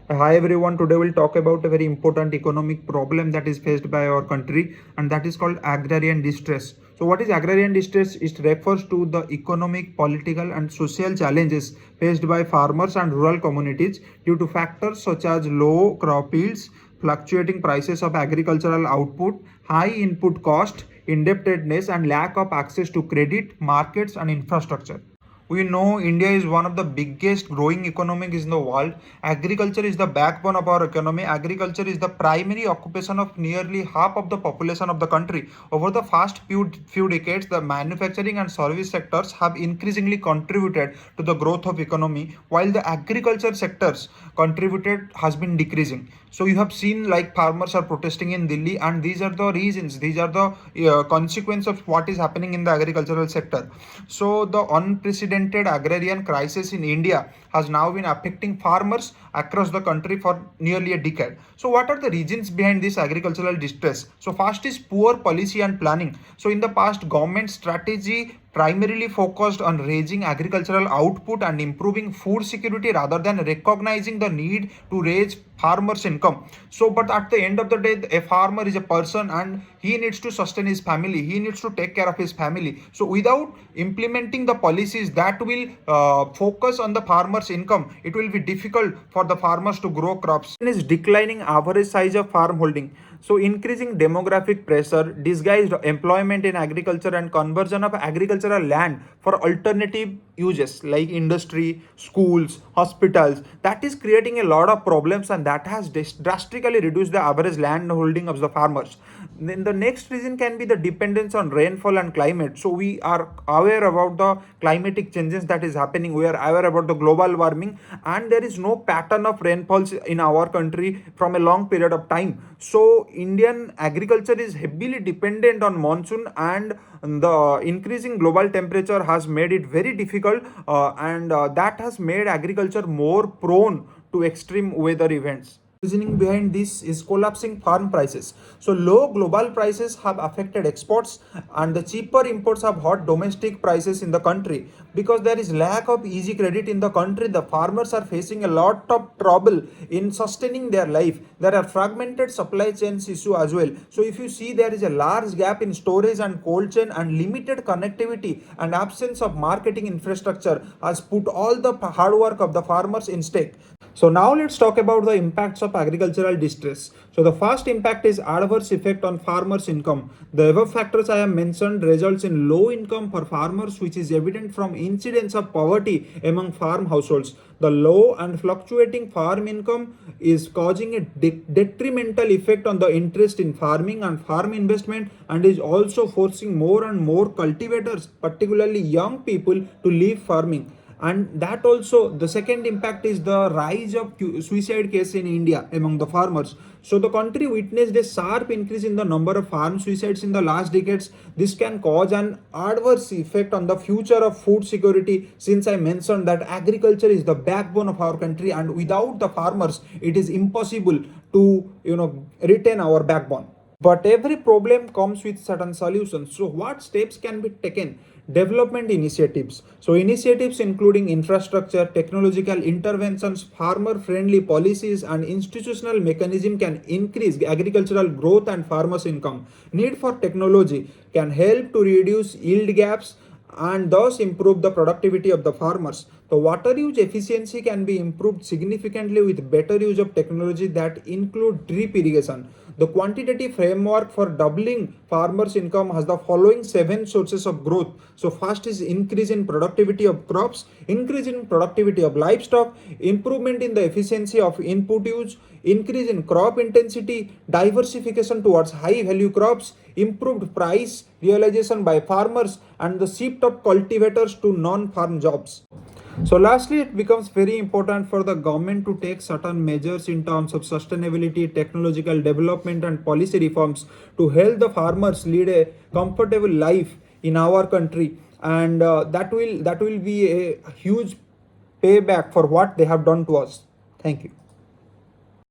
Hi everyone, today we'll talk about a very important economic problem that is faced by our country, and that is called agrarian distress. So what is agrarian distress? It refers to the economic, political and social challenges faced by farmers and rural communities due to factors such as low crop yields, fluctuating prices of agricultural output, high input cost, indebtedness and lack of access to credit, markets and infrastructure. We know India is one of the biggest growing economies in the world. Agriculture is the backbone of our economy. Agriculture is the primary occupation of nearly half of the population of the country. Over the past few decades, the manufacturing and service sectors have increasingly contributed to the growth of economy, while the agriculture sectors contributed has been decreasing. So you have seen like farmers are protesting in Delhi, and these are the reasons. These are the consequence of what is happening in the agricultural sector. So the unprecedented agrarian crisis in India has now been affecting farmers across the country for nearly a decade. So what are the reasons behind this agricultural distress? So first is poor policy and planning. So in the past, government strategy primarily focused on raising agricultural output and improving food security rather than recognizing the need to raise farmers income. So but at the end of the day, a farmer is a person and he needs to sustain his family, he needs to take care of his family. So without implementing the policies that will focus on the farmers income, it will be difficult for the farmers to grow crops. Is declining average size of farm holding. So increasing demographic pressure, disguised employment in agriculture and conversion of agricultural land for alternative uses like industry, schools, hospitals, that is creating a lot of problems, and that has drastically reduced the average land holding of the farmers. Then the next reason can be the dependence on rainfall and climate. So we are aware about the climatic changes that is happening. We are aware about the global warming, and there is no pattern of rainfalls in our country from a long period of time. So Indian agriculture is heavily dependent on monsoon, and the increasing global temperature has made it very difficult, and that has made agriculture more prone to extreme weather events. Reasoning behind this is collapsing farm prices. So low global prices have affected exports, and the cheaper imports have hurt domestic prices in the country. Because there is lack of easy credit in the country, the farmers are facing a lot of trouble in sustaining their life. There are fragmented supply chains issue as well. So if you see, there is a large gap in storage and cold chain, and limited connectivity and absence of marketing infrastructure has put all the hard work of the farmers in stake. So now let's talk about the impacts of agricultural distress. So the first impact is adverse effect on farmers' income. The above factors I have mentioned results in low income for farmers, which is evident from incidence of poverty among farm households. The low and fluctuating farm income is causing a detrimental effect on the interest in farming and farm investment, and is also forcing more and more cultivators, particularly young people, to leave farming. And that also, the second impact is the rise of suicide cases in India among the farmers. So the country witnessed a sharp increase in the number of farm suicides in the last decades. This can cause an adverse effect on the future of food security, since I mentioned that agriculture is the backbone of our country, and without the farmers it is impossible to retain our backbone. But every problem comes with certain solutions. So, what steps can be taken? Development initiatives. So, initiatives including infrastructure, technological interventions, farmer friendly policies, and institutional mechanism can increase agricultural growth and farmers' income. Need for technology can help to reduce yield gaps and thus improve the productivity of the farmers. The water use efficiency can be improved significantly with better use of technology that include drip irrigation. The quantitative framework for doubling farmers' income has the following seven sources of growth. So first is increase in productivity of crops, increase in productivity of livestock, improvement in the efficiency of input use, increase in crop intensity, diversification towards high value crops, improved price realization by farmers, and the shift of cultivators to non-farm jobs. So lastly, it becomes very important for the government to take certain measures in terms of sustainability, technological development and policy reforms to help the farmers lead a comfortable life in our country, and that will be a huge payback for what they have done to us. Thank you.